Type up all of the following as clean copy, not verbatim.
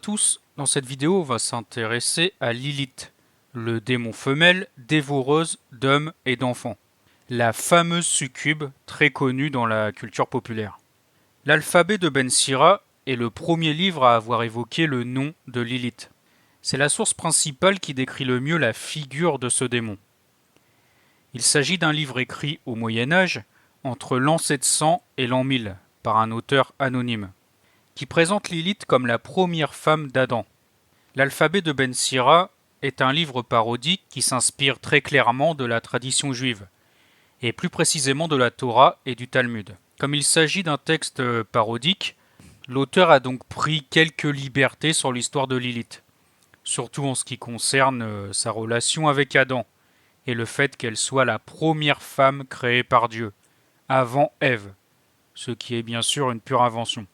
tous, dans cette vidéo on va s'intéresser à Lilith, le démon femelle dévoreuse d'hommes et d'enfants, la fameuse succube très connue dans la culture populaire. L'alphabet de Ben Sira est le premier livre à avoir évoqué le nom de Lilith. C'est la source principale qui décrit le mieux la figure de ce démon. Il s'agit d'un livre écrit au Moyen Âge, entre l'an 700 et l'an 1000, par un auteur anonyme, qui présente Lilith comme la première femme d'Adam. L'alphabet de Ben Sira est un livre parodique qui s'inspire très clairement de la tradition juive, et plus précisément de la Torah et du Talmud. Comme il s'agit d'un texte parodique, l'auteur a donc pris quelques libertés sur l'histoire de Lilith, surtout en ce qui concerne sa relation avec Adam, et le fait qu'elle soit la première femme créée par Dieu, avant Ève, ce qui est bien sûr une pure invention.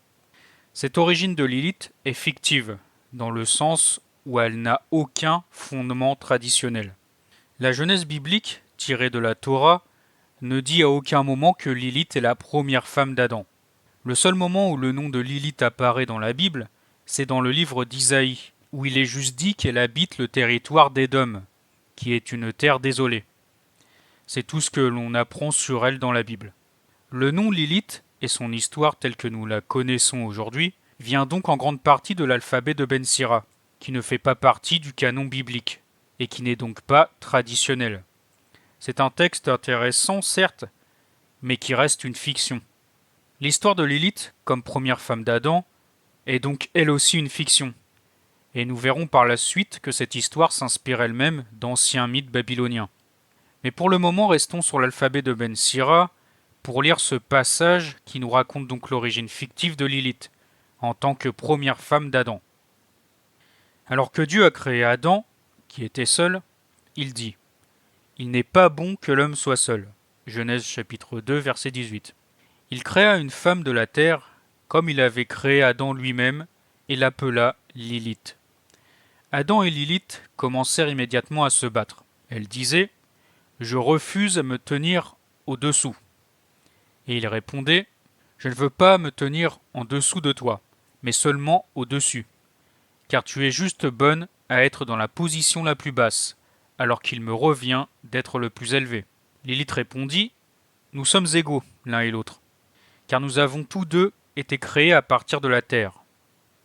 Cette origine de Lilith est fictive, dans le sens où elle n'a aucun fondement traditionnel. La Genèse biblique, tirée de la Torah, ne dit à aucun moment que Lilith est la première femme d'Adam. Le seul moment où le nom de Lilith apparaît dans la Bible, c'est dans le livre d'Isaïe, où il est juste dit qu'elle habite le territoire d'Édom, qui est une terre désolée. C'est tout ce que l'on apprend sur elle dans la Bible. Le nom Lilith et son histoire telle que nous la connaissons aujourd'hui vient donc en grande partie de l'alphabet de Ben Sira, qui ne fait pas partie du canon biblique, et qui n'est donc pas traditionnel. C'est un texte intéressant, certes, mais qui reste une fiction. L'histoire de Lilith, comme première femme d'Adam, est donc elle aussi une fiction, et nous verrons par la suite que cette histoire s'inspire elle-même d'anciens mythes babyloniens. Mais pour le moment, restons sur l'alphabet de Ben Sira pour lire ce passage qui nous raconte donc l'origine fictive de Lilith, en tant que première femme d'Adam. Alors que Dieu a créé Adam, qui était seul, il dit « Il n'est pas bon que l'homme soit seul ». Genèse chapitre 2, verset 18. Il créa une femme de la terre, comme il avait créé Adam lui-même, et l'appela Lilith. Adam et Lilith commencèrent immédiatement à se battre. Elle disait « Je refuse à me tenir au-dessous ». Et il répondait « Je ne veux pas me tenir en dessous de toi, mais seulement au-dessus, car tu es juste bonne à être dans la position la plus basse, alors qu'il me revient d'être le plus élevé. » Lilith répondit « Nous sommes égaux l'un et l'autre, car nous avons tous deux été créés à partir de la terre. »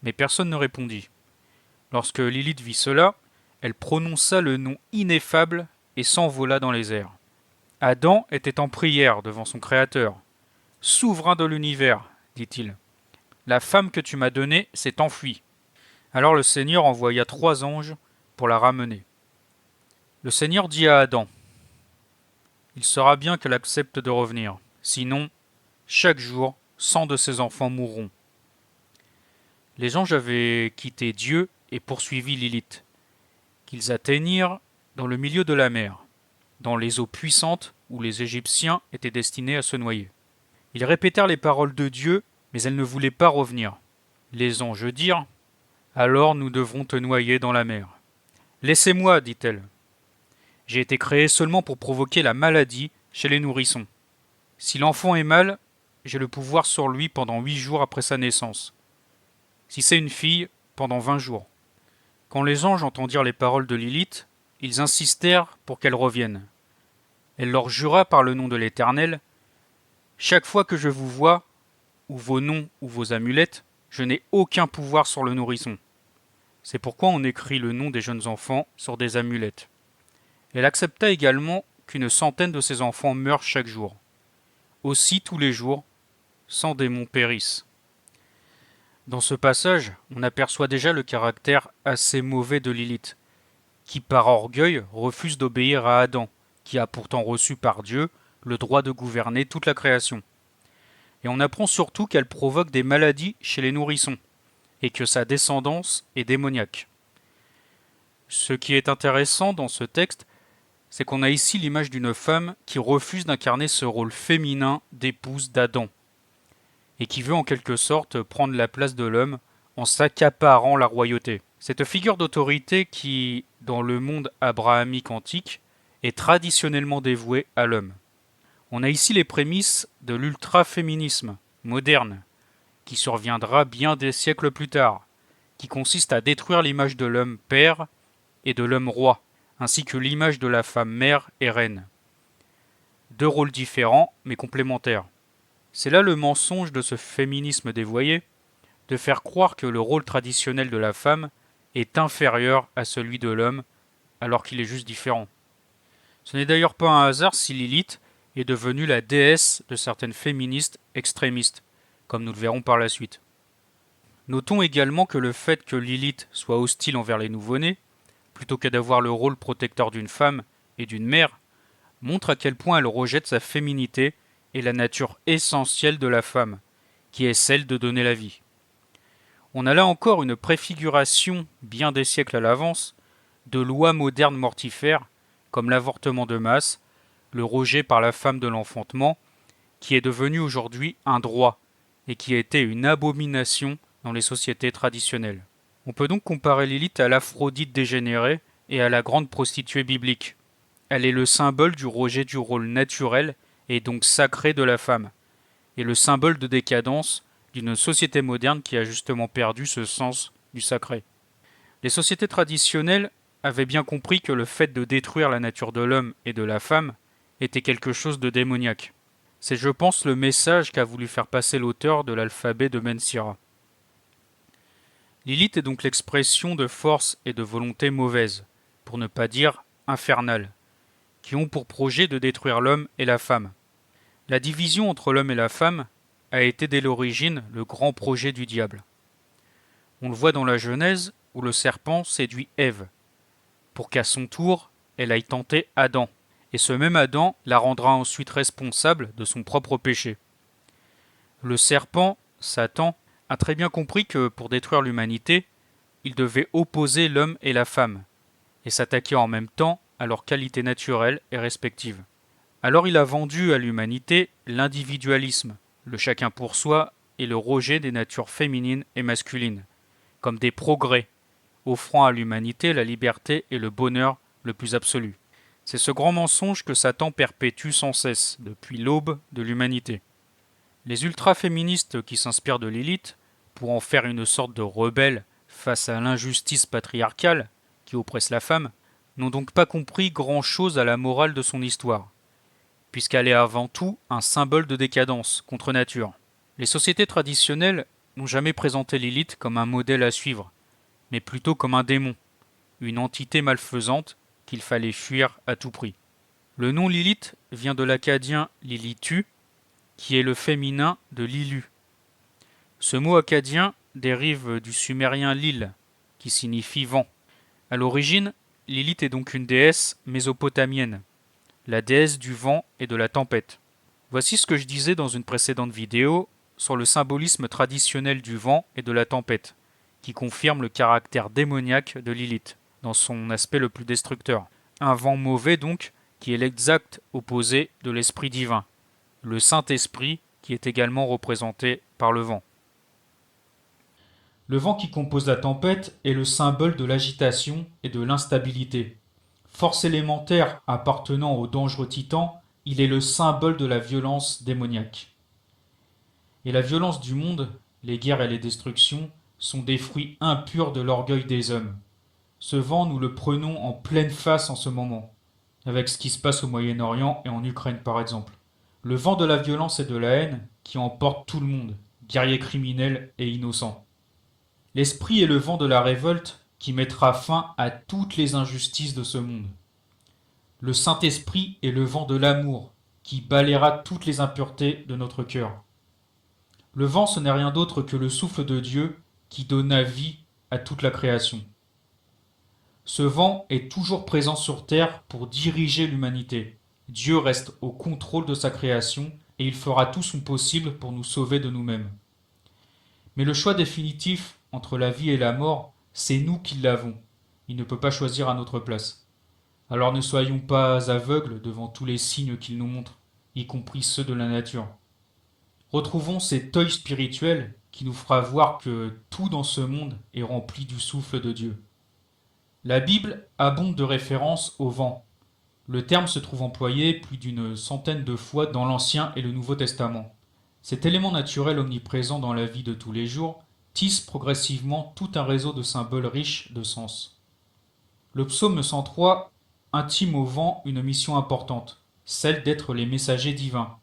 Mais personne ne répondit. Lorsque Lilith vit cela, elle prononça le nom ineffable et s'envola dans les airs. Adam était en prière devant son Créateur. « Souverain de l'univers, dit-il, la femme que tu m'as donnée s'est enfuie. » Alors le Seigneur envoya 3 anges pour la ramener. Le Seigneur dit à Adam, « Il sera bien qu'elle accepte de revenir, sinon, chaque jour, 100 de ses enfants mourront. » Les anges avaient quitté Dieu et poursuivi Lilith, qu'ils atteignirent dans le milieu de la mer, dans les eaux puissantes où les Égyptiens étaient destinés à se noyer. Ils répétèrent les paroles de Dieu, mais elle ne voulait pas revenir. Les anges dirent « Alors nous devrons te noyer dans la mer. »« Laissez-moi, dit-elle. J'ai été créée seulement pour provoquer la maladie chez les nourrissons. Si l'enfant est mal, j'ai le pouvoir sur lui pendant 8 jours après sa naissance. Si c'est une fille, pendant 20 jours. » Quand les anges entendirent les paroles de Lilith, ils insistèrent pour qu'elle revienne. Elle leur jura par le nom de l'Éternel « Chaque fois que je vous vois, ou vos noms ou vos amulettes, je n'ai aucun pouvoir sur le nourrisson. » C'est pourquoi on écrit le nom des jeunes enfants sur des amulettes. Elle accepta également qu'une centaine de ses enfants meurent chaque jour. Aussi tous les jours, 100 démons périssent. Dans ce passage, on aperçoit déjà le caractère assez mauvais de Lilith, qui par orgueil refuse d'obéir à Adam, qui a pourtant reçu par Dieu le droit de gouverner toute la création. Et on apprend surtout qu'elle provoque des maladies chez les nourrissons, et que sa descendance est démoniaque. Ce qui est intéressant dans ce texte, c'est qu'on a ici l'image d'une femme qui refuse d'incarner ce rôle féminin d'épouse d'Adam, et qui veut en quelque sorte prendre la place de l'homme en s'accaparant la royauté. Cette figure d'autorité qui, dans le monde abrahamique antique, est traditionnellement dévouée à l'homme. On a ici les prémices de l'ultra-féminisme moderne, qui surviendra bien des siècles plus tard, qui consiste à détruire l'image de l'homme père et de l'homme roi, ainsi que l'image de la femme mère et reine. Deux rôles différents, mais complémentaires. C'est là le mensonge de ce féminisme dévoyé, de faire croire que le rôle traditionnel de la femme est inférieur à celui de l'homme, alors qu'il est juste différent. Ce n'est d'ailleurs pas un hasard si Lilith est devenue la déesse de certaines féministes extrémistes, comme nous le verrons par la suite. Notons également que le fait que Lilith soit hostile envers les nouveau-nés, plutôt que d'avoir le rôle protecteur d'une femme et d'une mère, montre à quel point elle rejette sa féminité et la nature essentielle de la femme, qui est celle de donner la vie. On a là encore une préfiguration, bien des siècles à l'avance, de lois modernes mortifères, comme l'avortement de masse, le rejet par la femme de l'enfantement, qui est devenu aujourd'hui un droit, et qui a été une abomination dans les sociétés traditionnelles. On peut donc comparer Lilith à l'Aphrodite dégénérée et à la grande prostituée biblique. Elle est le symbole du rejet du rôle naturel et donc sacré de la femme, et le symbole de décadence d'une société moderne qui a justement perdu ce sens du sacré. Les sociétés traditionnelles avaient bien compris que le fait de détruire la nature de l'homme et de la femme était quelque chose de démoniaque. C'est, je pense, le message qu'a voulu faire passer l'auteur de l'alphabet de Men-Sira. Lilith est donc l'expression de force et de volonté mauvaise, pour ne pas dire infernale, qui ont pour projet de détruire l'homme et la femme. La division entre l'homme et la femme a été dès l'origine le grand projet du diable. On le voit dans la Genèse où le serpent séduit Ève, pour qu'à son tour elle aille tenter Adam, et ce même Adam la rendra ensuite responsable de son propre péché. Le serpent, Satan, a très bien compris que pour détruire l'humanité, il devait opposer l'homme et la femme, et s'attaquer en même temps à leurs qualités naturelles et respectives. Alors il a vendu à l'humanité l'individualisme, le chacun pour soi et le rejet des natures féminines et masculines, comme des progrès, offrant à l'humanité la liberté et le bonheur le plus absolu. C'est ce grand mensonge que Satan perpétue sans cesse depuis l'aube de l'humanité. Les ultra-féministes qui s'inspirent de Lilith, pour en faire une sorte de rebelle face à l'injustice patriarcale qui oppresse la femme, n'ont donc pas compris grand-chose à la morale de son histoire, puisqu'elle est avant tout un symbole de décadence contre nature. Les sociétés traditionnelles n'ont jamais présenté Lilith comme un modèle à suivre, mais plutôt comme un démon, une entité malfaisante qu'il fallait fuir à tout prix. Le nom Lilith vient de l'acadien Lilitu, qui est le féminin de Lilu. Ce mot acadien dérive du sumérien Lil, qui signifie vent. À l'origine, Lilith est donc une déesse mésopotamienne, la déesse du vent et de la tempête. Voici ce que je disais dans une précédente vidéo sur le symbolisme traditionnel du vent et de la tempête, qui confirme le caractère démoniaque de Lilith, dans son aspect le plus destructeur. Un vent mauvais donc, qui est l'exact opposé de l'esprit divin, le Saint-Esprit qui est également représenté par le vent. Le vent qui compose la tempête est le symbole de l'agitation et de l'instabilité. Force élémentaire appartenant au dangereux titan, il est le symbole de la violence démoniaque. Et la violence du monde, les guerres et les destructions, sont des fruits impurs de l'orgueil des hommes. Ce vent, nous le prenons en pleine face en ce moment, avec ce qui se passe au Moyen-Orient et en Ukraine par exemple. Le vent de la violence et de la haine qui emporte tout le monde, guerriers criminels et innocents. L'esprit est le vent de la révolte qui mettra fin à toutes les injustices de ce monde. Le Saint-Esprit est le vent de l'amour qui balayera toutes les impuretés de notre cœur. Le vent, ce n'est rien d'autre que le souffle de Dieu qui donna vie à toute la création. Ce vent est toujours présent sur terre pour diriger l'humanité. Dieu reste au contrôle de sa création et il fera tout son possible pour nous sauver de nous-mêmes. Mais le choix définitif entre la vie et la mort, c'est nous qui l'avons. Il ne peut pas choisir à notre place. Alors ne soyons pas aveugles devant tous les signes qu'il nous montre, y compris ceux de la nature. Retrouvons cet œil spirituel qui nous fera voir que tout dans ce monde est rempli du souffle de Dieu. La Bible abonde de références au vent. Le terme se trouve employé plus d'une centaine de fois dans l'Ancien et le Nouveau Testament. Cet élément naturel omniprésent dans la vie de tous les jours tisse progressivement tout un réseau de symboles riches de sens. Le psaume 103 intime au vent une mission importante, celle d'être les messagers divins.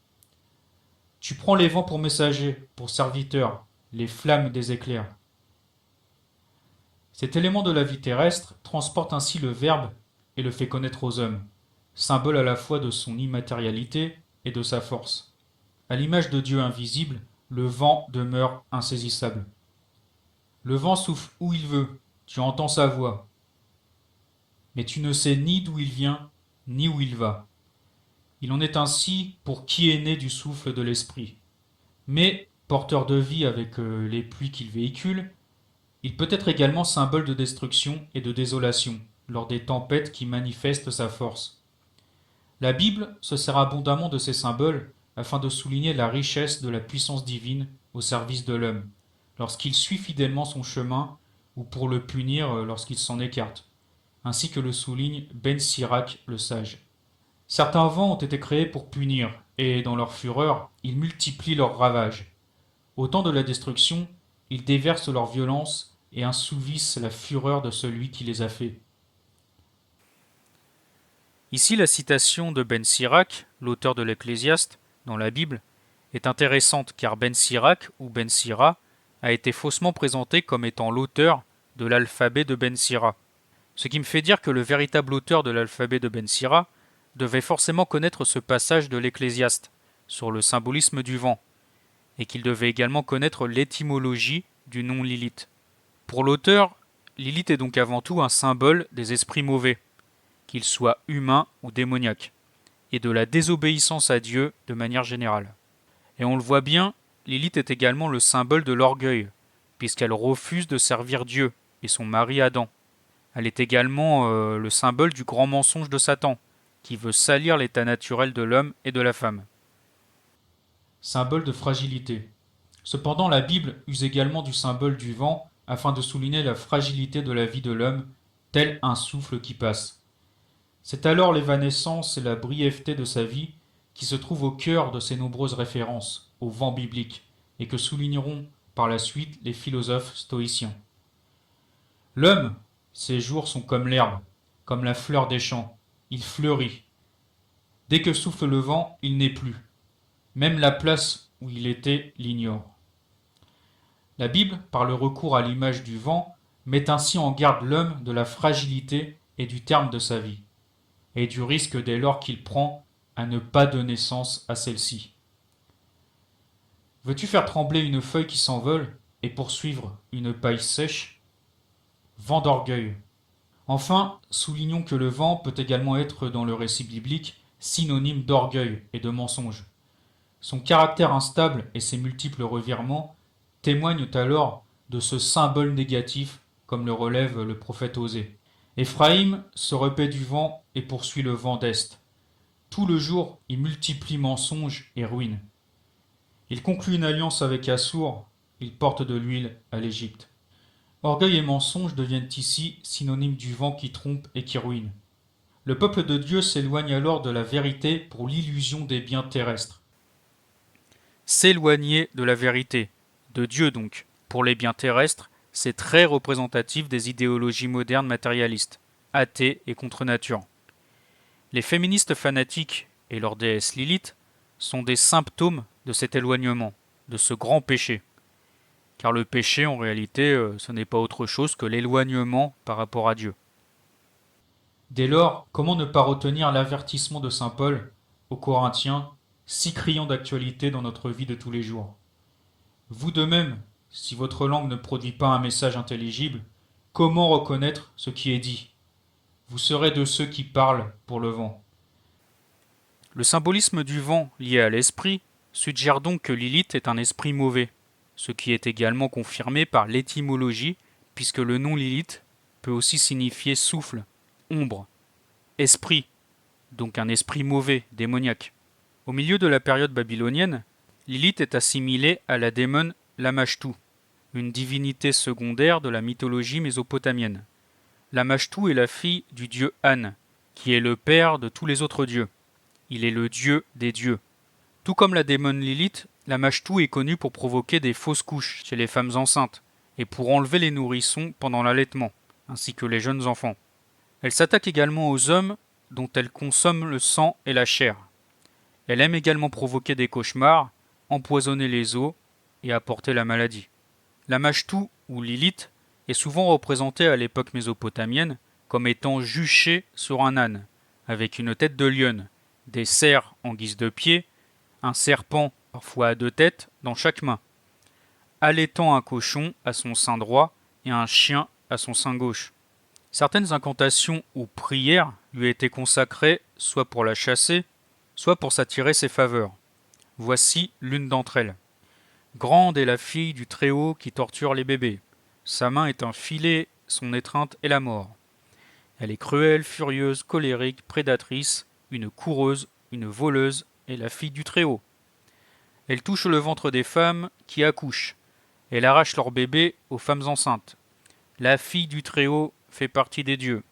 Tu prends les vents pour messagers, pour serviteurs, les flammes des éclairs. Cet élément de la vie terrestre transporte ainsi le Verbe et le fait connaître aux hommes, symbole à la fois de son immatérialité et de sa force. À l'image de Dieu invisible, le vent demeure insaisissable. Le vent souffle où il veut, tu entends sa voix, mais tu ne sais ni d'où il vient, ni où il va. Il en est ainsi pour qui est né du souffle de l'esprit. Mais, porteur de vie avec les pluies qu'il véhicule, il peut être également symbole de destruction et de désolation lors des tempêtes qui manifestent sa force. La Bible se sert abondamment de ces symboles afin de souligner la richesse de la puissance divine au service de l'homme, lorsqu'il suit fidèlement son chemin ou pour le punir lorsqu'il s'en écarte, ainsi que le souligne Ben Sirac le sage. Certains vents ont été créés pour punir, et dans leur fureur, ils multiplient leurs ravages. Au temps de la destruction, ils déversent leur violence et assouvissent la fureur de celui qui les a faits. Ici, la citation de Ben Sirac, l'auteur de l'Ecclésiaste, dans la Bible, est intéressante car Ben Sirac, ou Ben Sira, a été faussement présenté comme étant l'auteur de l'alphabet de Ben Sira. Ce qui me fait dire que le véritable auteur de l'alphabet de Ben Sira devait forcément connaître ce passage de l'Ecclésiaste sur le symbolisme du vent, et qu'il devait également connaître l'étymologie du nom Lilith. Pour l'auteur, Lilith est donc avant tout un symbole des esprits mauvais, qu'ils soient humains ou démoniaques, et de la désobéissance à Dieu de manière générale. Et on le voit bien, Lilith est également le symbole de l'orgueil, puisqu'elle refuse de servir Dieu et son mari Adam. Elle est également le symbole du grand mensonge de Satan, qui veut salir l'état naturel de l'homme et de la femme. Symbole de fragilité. Cependant, la Bible use également du symbole du vent afin de souligner la fragilité de la vie de l'homme, tel un souffle qui passe. C'est alors l'évanescence et la brièveté de sa vie qui se trouvent au cœur de ces nombreuses références au vent biblique et que souligneront par la suite les philosophes stoïciens. L'homme, ses jours sont comme l'herbe, comme la fleur des champs, il fleurit. Dès que souffle le vent, il n'est plus. Même la place où il était l'ignore. La Bible, par le recours à l'image du vent, met ainsi en garde l'homme de la fragilité et du terme de sa vie, et du risque dès lors qu'il prend à ne pas donner sens à celle-ci. Veux-tu faire trembler une feuille qui s'envole et poursuivre une paille sèche? Vent d'orgueil. Enfin, soulignons que le vent peut également être dans le récit biblique synonyme d'orgueil et de mensonge. Son caractère instable et ses multiples revirements témoignent alors de ce symbole négatif, comme le relève le prophète Osée. Éphraïm se repaît du vent et poursuit le vent d'Est. Tout le jour, il multiplie mensonges et ruines. Il conclut une alliance avec Assour, il porte de l'huile à l'Égypte. Orgueil et mensonge deviennent ici synonymes du vent qui trompe et qui ruine. Le peuple de Dieu s'éloigne alors de la vérité pour l'illusion des biens terrestres. S'éloigner de la vérité, de Dieu donc, pour les biens terrestres, c'est très représentatif des idéologies modernes matérialistes, athées et contre nature. Les féministes fanatiques et leur déesse Lilith sont des symptômes de cet éloignement, de ce grand péché. Car le péché, en réalité, ce n'est pas autre chose que l'éloignement par rapport à Dieu. Dès lors, comment ne pas retenir l'avertissement de saint Paul aux Corinthiens, si criant d'actualité dans notre vie de tous les jours? Vous de même, si votre langue ne produit pas un message intelligible, comment reconnaître ce qui est dit? Vous serez de ceux qui parlent pour le vent. Le symbolisme du vent lié à l'esprit suggère donc que Lilith est un esprit mauvais, ce qui est également confirmé par l'étymologie, puisque le nom Lilith peut aussi signifier souffle, ombre, esprit, donc un esprit mauvais, démoniaque. Au milieu de la période babylonienne, Lilith est assimilée à la démone Lamashtu, une divinité secondaire de la mythologie mésopotamienne. Lamashtu est la fille du dieu An, qui est le père de tous les autres dieux. Il est le dieu des dieux. Tout comme la démone Lilith, Lamashtu est connue pour provoquer des fausses couches chez les femmes enceintes, et pour enlever les nourrissons pendant l'allaitement, ainsi que les jeunes enfants. Elle s'attaque également aux hommes dont elle consomme le sang et la chair. Elle aime également provoquer des cauchemars, empoisonner les eaux et apporter la maladie. La Mashtou, ou Lilith, est souvent représentée à l'époque mésopotamienne comme étant juchée sur un âne, avec une tête de lionne, des cerfs en guise de pied, un serpent, parfois à deux têtes, dans chaque main, allaitant un cochon à son sein droit et un chien à son sein gauche. Certaines incantations ou prières lui étaient consacrées soit pour la chasser, soit pour s'attirer ses faveurs. Voici l'une d'entre elles. Grande est la fille du Très-Haut qui torture les bébés. Sa main est un filet, son étreinte est la mort. Elle est cruelle, furieuse, colérique, prédatrice, une coureuse, une voleuse et la fille du Très-Haut. Elle touche le ventre des femmes qui accouchent. Elle arrache leurs bébés aux femmes enceintes. La fille du Très-Haut fait partie des dieux.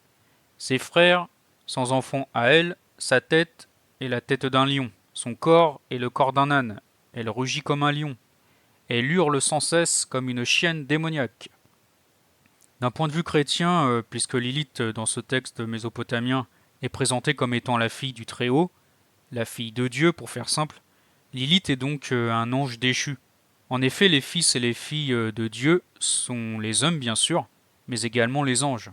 Ses frères, sans enfant à elle, sa tête est la tête d'un lion. Son corps est le corps d'un âne. Elle rugit comme un lion. Elle hurle sans cesse comme une chienne démoniaque. D'un point de vue chrétien, puisque Lilith, dans ce texte mésopotamien, est présentée comme étant la fille du Très-Haut, la fille de Dieu pour faire simple, Lilith est donc un ange déchu. En effet, les fils et les filles de Dieu sont les hommes bien sûr, mais également les anges.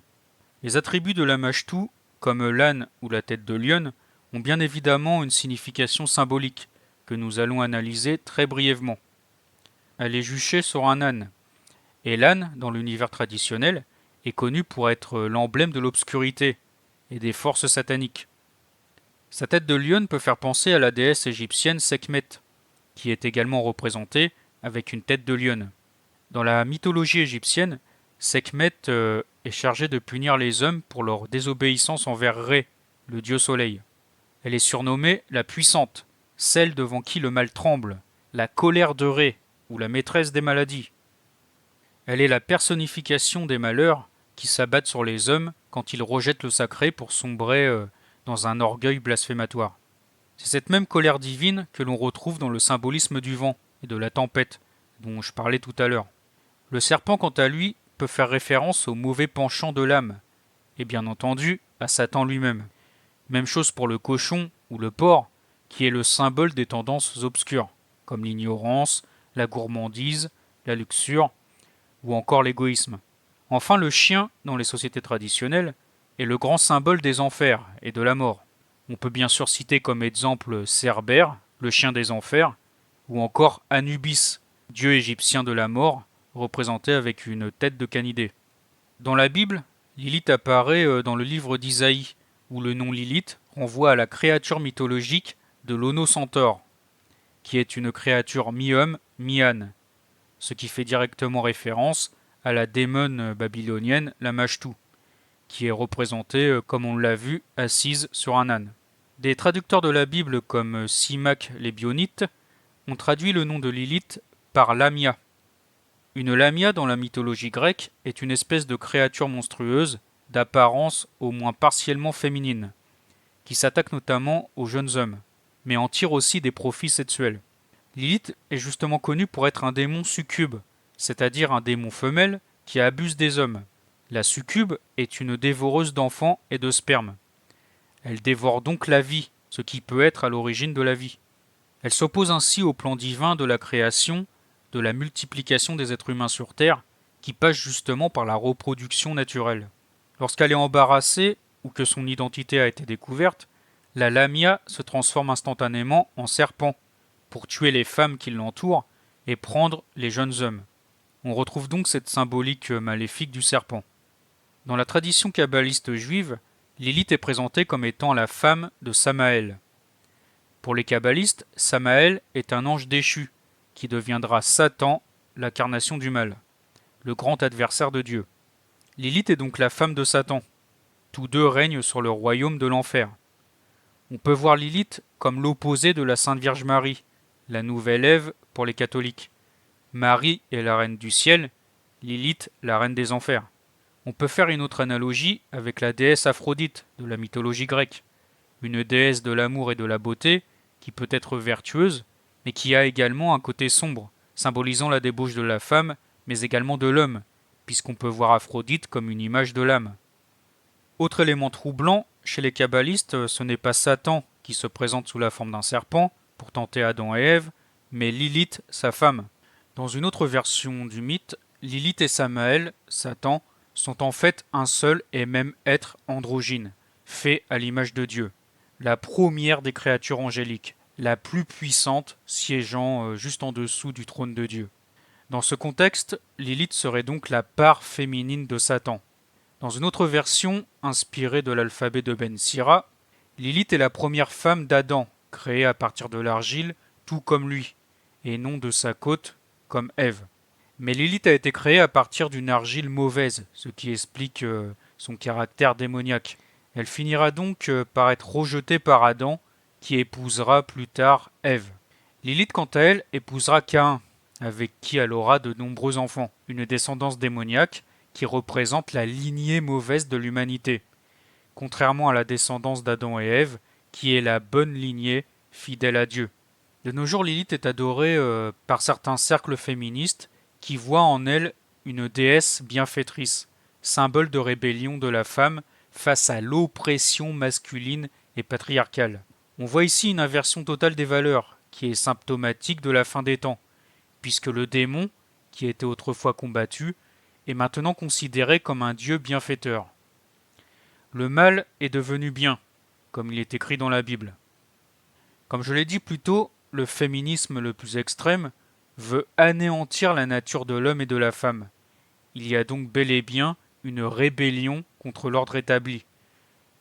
Les attributs de la Mashtou, comme l'âne ou la tête de lionne, ont bien évidemment une signification symbolique, que nous allons analyser très brièvement. Elle est juchée sur un âne. Et l'âne, dans l'univers traditionnel, est connu pour être l'emblème de l'obscurité et des forces sataniques. Sa tête de lionne peut faire penser à la déesse égyptienne Sekhmet, qui est également représentée avec une tête de lionne. Dans la mythologie égyptienne, Sekhmet est chargée de punir les hommes pour leur désobéissance envers Ré, le dieu soleil. Elle est surnommée la puissante, celle devant qui le mal tremble, la colère de Ré, ou la maîtresse des maladies. Elle est la personnification des malheurs qui s'abattent sur les hommes quand ils rejettent le sacré pour sombrer dans un orgueil blasphématoire. C'est cette même colère divine que l'on retrouve dans le symbolisme du vent et de la tempête, dont je parlais tout à l'heure. Le serpent, quant à lui, peut faire référence au mauvais penchant de l'âme, et bien entendu à Satan lui-même. Même chose pour le cochon ou le porc, qui est le symbole des tendances obscures, comme l'ignorance, la gourmandise, la luxure, ou encore l'égoïsme. Enfin, le chien, dans les sociétés traditionnelles, est le grand symbole des enfers et de la mort. On peut bien sûr citer comme exemple Cerbère, le chien des enfers, ou encore Anubis, dieu égyptien de la mort, représenté avec une tête de canidé. Dans la Bible, Lilith apparaît dans le livre d'Isaïe, où le nom Lilith renvoie à la créature mythologique de l'Ono-Centaure, qui est une créature mi-homme, mi-âne, ce qui fait directement référence à la démone babylonienne, la Mashtou, qui est représentée, comme on l'a vu, assise sur un âne. Des traducteurs de la Bible comme Simak les Bionites ont traduit le nom de Lilith par Lamia. Une lamia dans la mythologie grecque est une espèce de créature monstrueuse, d'apparence au moins partiellement féminine, qui s'attaque notamment aux jeunes hommes, mais en tire aussi des profits sexuels. Lilith est justement connue pour être un démon succube, c'est-à-dire un démon femelle qui abuse des hommes. La succube est une dévoreuse d'enfants et de sperme. Elle dévore donc la vie, ce qui peut être à l'origine de la vie. Elle s'oppose ainsi au plan divin de la création, de la multiplication des êtres humains sur Terre, qui passe justement par la reproduction naturelle. Lorsqu'elle est embarrassée ou que son identité a été découverte, la lamia se transforme instantanément en serpent pour tuer les femmes qui l'entourent et prendre les jeunes hommes. On retrouve donc cette symbolique maléfique du serpent. Dans la tradition kabbaliste juive, Lilith est présentée comme étant la femme de Samaël. Pour les kabbalistes, Samaël est un ange déchu, qui deviendra Satan, l'incarnation du mal, le grand adversaire de Dieu. Lilith est donc la femme de Satan. Tous deux règnent sur le royaume de l'enfer. On peut voir Lilith comme l'opposé de la Sainte Vierge Marie, la nouvelle Ève pour les catholiques. Marie est la reine du ciel, Lilith la reine des enfers. On peut faire une autre analogie avec la déesse Aphrodite de la mythologie grecque, une déesse de l'amour et de la beauté qui peut être vertueuse, mais qui a également un côté sombre, symbolisant la débauche de la femme mais également de l'homme, puisqu'on peut voir Aphrodite comme une image de l'âme. Autre élément troublant, chez les kabbalistes, ce n'est pas Satan qui se présente sous la forme d'un serpent pour tenter Adam et Ève, mais Lilith, sa femme. Dans une autre version du mythe, Lilith et Samaël, Satan, sont en fait un seul et même être androgyne, fait à l'image de Dieu. La première des créatures angéliques, la plus puissante, siégeant juste en dessous du trône de Dieu. Dans ce contexte, Lilith serait donc la part féminine de Satan. Dans une autre version, inspirée de l'alphabet de Ben Sira, Lilith est la première femme d'Adam, créée à partir de l'argile, tout comme lui, et non de sa côte, comme Ève. Mais Lilith a été créée à partir d'une argile mauvaise, ce qui explique son caractère démoniaque. Elle finira donc par être rejetée par Adam, qui épousera plus tard Ève. Lilith, quant à elle, épousera Caïn, avec qui elle aura de nombreux enfants, une descendance démoniaque qui représente la lignée mauvaise de l'humanité, contrairement à la descendance d'Adam et Ève, qui est la bonne lignée, fidèle à Dieu. De nos jours, Lilith est adorée par certains cercles féministes qui voient en elle une déesse bienfaitrice, symbole de rébellion de la femme face à l'oppression masculine et patriarcale. On voit ici une inversion totale des valeurs, qui est symptomatique de la fin des temps, puisque le démon, qui était autrefois combattu, est maintenant considéré comme un dieu bienfaiteur. Le mal est devenu bien, comme il est écrit dans la Bible. Comme je l'ai dit plus tôt, le féminisme le plus extrême veut anéantir la nature de l'homme et de la femme. Il y a donc bel et bien une rébellion contre l'ordre établi,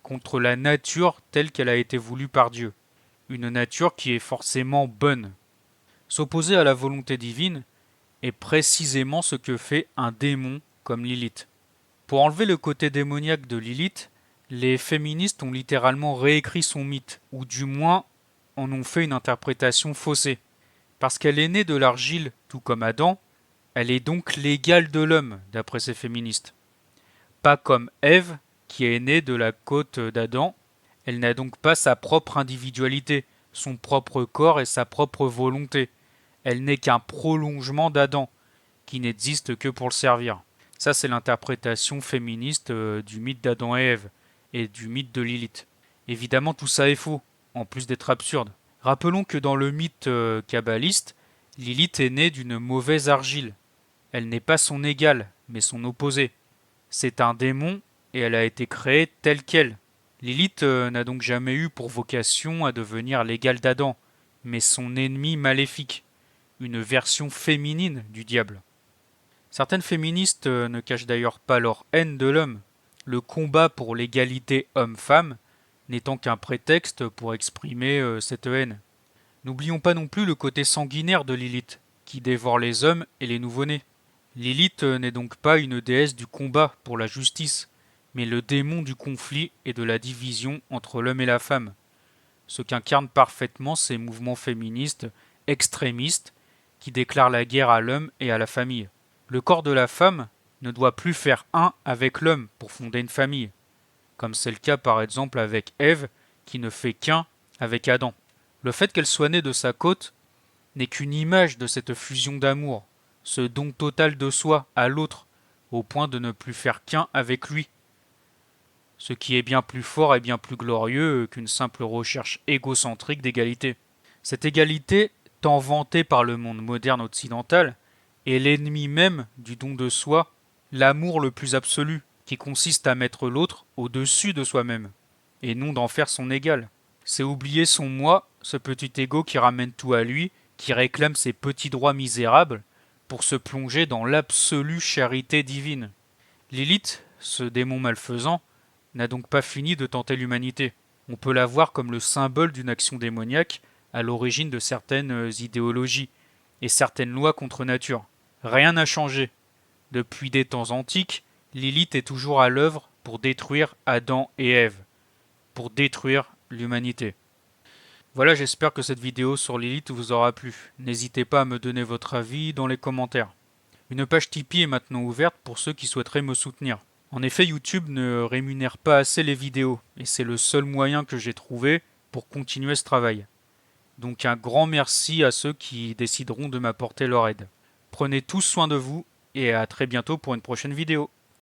contre la nature telle qu'elle a été voulue par Dieu, une nature qui est forcément bonne. S'opposer à la volonté divine est précisément ce que fait un démon comme Lilith. Pour enlever le côté démoniaque de Lilith, les féministes ont littéralement réécrit son mythe, ou du moins en ont fait une interprétation faussée. Parce qu'elle est née de l'argile, tout comme Adam, elle est donc l'égale de l'homme, d'après ces féministes. Pas comme Ève, qui est née de la côte d'Adam, elle n'a donc pas sa propre individualité, son propre corps et sa propre volonté. Elle n'est qu'un prolongement d'Adam, qui n'existe que pour le servir. Ça, c'est l'interprétation féministe du mythe d'Adam et Ève, et du mythe de Lilith. Évidemment, tout ça est faux, en plus d'être absurde. Rappelons que dans le mythe kabbaliste, Lilith est née d'une mauvaise argile. Elle n'est pas son égale, mais son opposée. C'est un démon, et elle a été créée telle qu'elle. Lilith n'a donc jamais eu pour vocation à devenir l'égale d'Adam, mais son ennemi maléfique, une version féminine du diable. Certaines féministes ne cachent d'ailleurs pas leur haine de l'homme, le combat pour l'égalité homme-femme n'étant qu'un prétexte pour exprimer cette haine. N'oublions pas non plus le côté sanguinaire de Lilith, qui dévore les hommes et les nouveau-nés. Lilith n'est donc pas une déesse du combat pour la justice, mais le démon du conflit et de la division entre l'homme et la femme, ce qu'incarnent parfaitement ces mouvements féministes extrémistes qui déclarent la guerre à l'homme et à la famille. Le corps de la femme ne doit plus faire un avec l'homme pour fonder une famille, comme c'est le cas par exemple avec Ève qui ne fait qu'un avec Adam. Le fait qu'elle soit née de sa côte n'est qu'une image de cette fusion d'amour, ce don total de soi à l'autre, au point de ne plus faire qu'un avec lui. Ce qui est bien plus fort et bien plus glorieux qu'une simple recherche égocentrique d'égalité. Cette égalité, tant vantée par le monde moderne occidental, est l'ennemi même du don de soi, l'amour le plus absolu, qui consiste à mettre l'autre au-dessus de soi-même, et non d'en faire son égal. C'est oublier son moi, ce petit égo qui ramène tout à lui, qui réclame ses petits droits misérables, pour se plonger dans l'absolue charité divine. Lilith, ce démon malfaisant, n'a donc pas fini de tenter l'humanité. On peut la voir comme le symbole d'une action démoniaque à l'origine de certaines idéologies et certaines lois contre nature. Rien n'a changé. Depuis des temps antiques, Lilith est toujours à l'œuvre pour détruire Adam et Ève, pour détruire l'humanité. Voilà, j'espère que cette vidéo sur Lilith vous aura plu. N'hésitez pas à me donner votre avis dans les commentaires. Une page Tipeee est maintenant ouverte pour ceux qui souhaiteraient me soutenir. En effet, YouTube ne rémunère pas assez les vidéos, et c'est le seul moyen que j'ai trouvé pour continuer ce travail. Donc un grand merci à ceux qui décideront de m'apporter leur aide. Prenez tous soin de vous, et à très bientôt pour une prochaine vidéo.